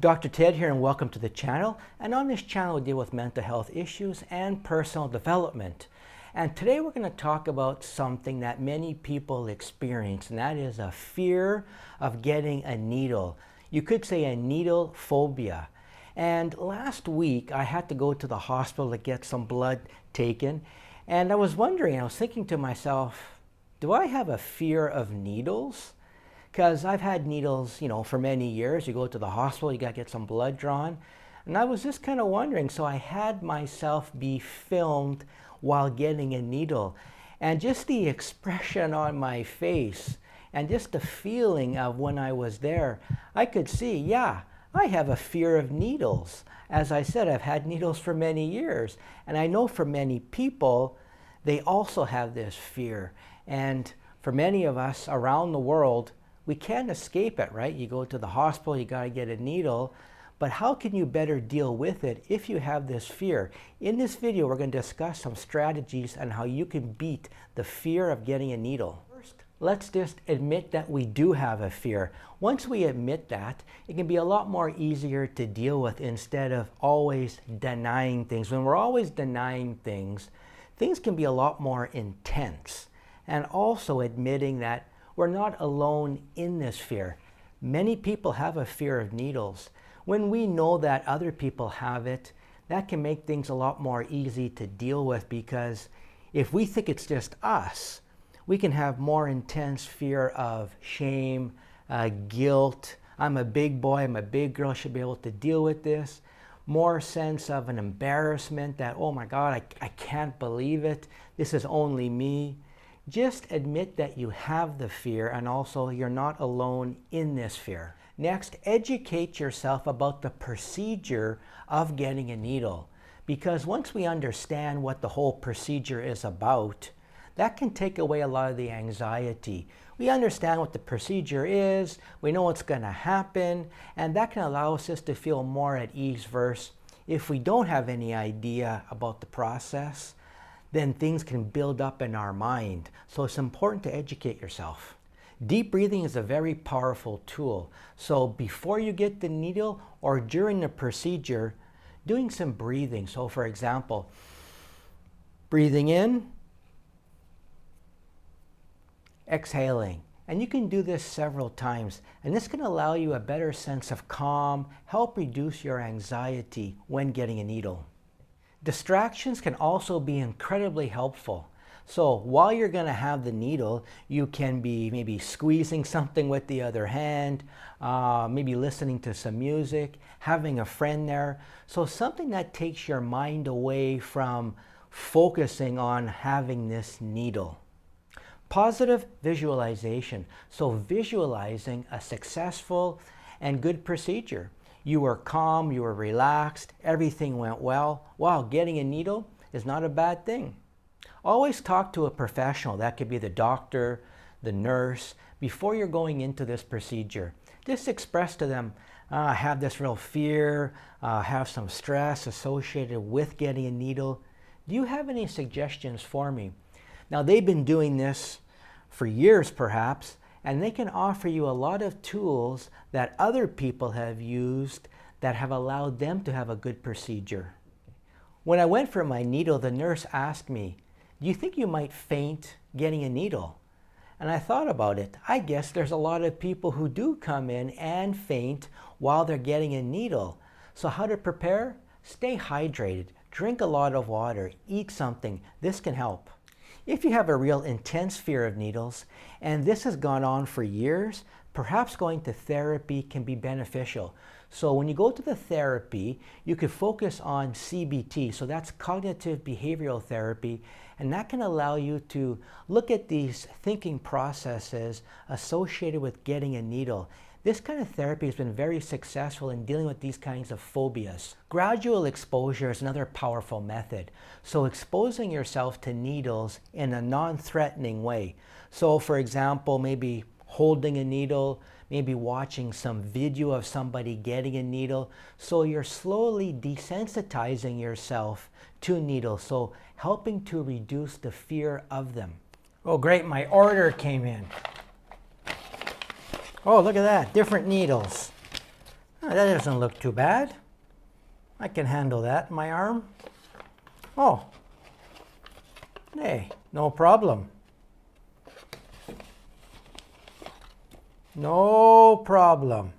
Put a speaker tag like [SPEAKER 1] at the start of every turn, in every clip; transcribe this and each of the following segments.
[SPEAKER 1] Dr. Ted here, and welcome to the channel. And on this channel we deal with mental health issues and personal development. And today we're going to talk about something that many people experience, and that is a fear of getting a needle. You could say a needle phobia. And last week I had to go to the hospital to get some blood taken, and I was thinking to myself, do I have a fear of needles? Because I've had needles, for many years. You go to the hospital, you got to get some blood drawn. And I was just kind of wondering, so I had myself be filmed while getting a needle. And just the expression on my face and just the feeling of when I was there, I could see, yeah, I have a fear of needles. As I said, I've had needles for many years. And I know for many people, they also have this fear. And for many of us around the world, we can't escape it, right? You go to the hospital, you got to get a needle. But how can you better deal with it if you have this fear? In this video, we're going to discuss some strategies on how you can beat the fear of getting a needle. First, let's just admit that we do have a fear. Once we admit that, it can be a lot more easier to deal with instead of always denying things. When we're always denying things, things can be a lot more intense. And also admitting that we're not alone in this fear. Many people have a fear of needles. When we know that other people have it, that can make things a lot more easy to deal with, because if we think it's just us, we can have more intense fear of shame, guilt. I'm a big boy, I'm a big girl, should be able to deal with this. More sense of an embarrassment that, oh my God, I can't believe it. This is only me. Just admit that you have the fear, and also you're not alone in this fear. Next, educate yourself about the procedure of getting a needle. Because once we understand what the whole procedure is about, that can take away a lot of the anxiety. We understand what the procedure is, we know what's going to happen, and that can allow us just to feel more at ease. Versus if we don't have any idea about the process, then things can build up in our mind. So it's important to educate yourself. Deep breathing is a very powerful tool. So before you get the needle or during the procedure, doing some breathing. So for example, breathing in, exhaling. And you can do this several times. And this can allow you a better sense of calm, help reduce your anxiety when getting a needle. Distractions can also be incredibly helpful. So while you're going to have the needle, you can be maybe squeezing something with the other hand, maybe listening to some music, having a friend there. So something that takes your mind away from focusing on having this needle. Positive visualization. So visualizing a successful and good procedure. You were calm, you were relaxed, everything went well. Wow, getting a needle is not a bad thing. Always talk to a professional. That could be the doctor, the nurse, before you're going into this procedure. Just express to them, I have this real fear, have some stress associated with getting a needle. Do you have any suggestions for me? Now, they've been doing this for years perhaps, and they can offer you a lot of tools that other people have used that have allowed them to have a good procedure. When I went for my needle, the nurse asked me, do you think you might faint getting a needle? And I thought about it. I guess there's a lot of people who do come in and faint while they're getting a needle. So how to prepare? Stay hydrated, drink a lot of water, eat something. This can help. If you have a real intense fear of needles, and this has gone on for years, perhaps going to therapy can be beneficial. So when you go to the therapy, you could focus on CBT, so that's cognitive behavioral therapy, and that can allow you to look at these thinking processes associated with getting a needle. This kind of therapy has been very successful in dealing with these kinds of phobias. Gradual exposure is another powerful method. So exposing yourself to needles in a non-threatening way. So for example, maybe holding a needle, maybe watching some video of somebody getting a needle. So you're slowly desensitizing yourself to needles, so helping to reduce the fear of them. Oh great, my order came in. Oh, look at that, different needles. Oh, that doesn't look too bad. I can handle that in my arm. Oh, hey, no problem. No problem.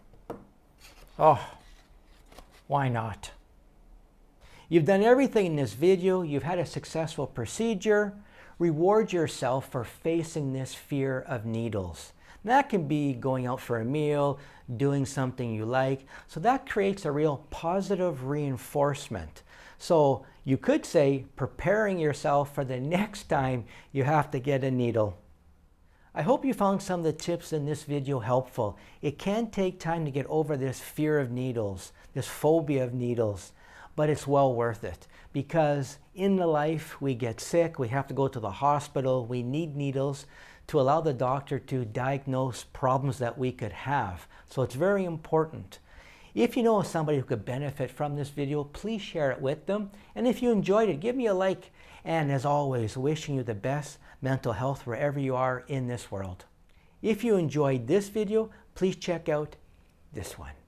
[SPEAKER 1] Oh, why not? You've done everything in this video. You've had a successful procedure. Reward yourself for facing this fear of needles. That can be going out for a meal, doing something you like. So that creates a real positive reinforcement. So you could say preparing yourself for the next time you have to get a needle. I hope you found some of the tips in this video helpful. It can take time to get over this fear of needles, this phobia of needles, but it's well worth it because in the life we get sick, we have to go to the hospital, we need needles to allow the doctor to diagnose problems that we could have. So it's very important. If you know somebody who could benefit from this video, please share it with them. And if you enjoyed it, give me a like. And as always, wishing you the best mental health wherever you are in this world. If you enjoyed this video, please check out this one.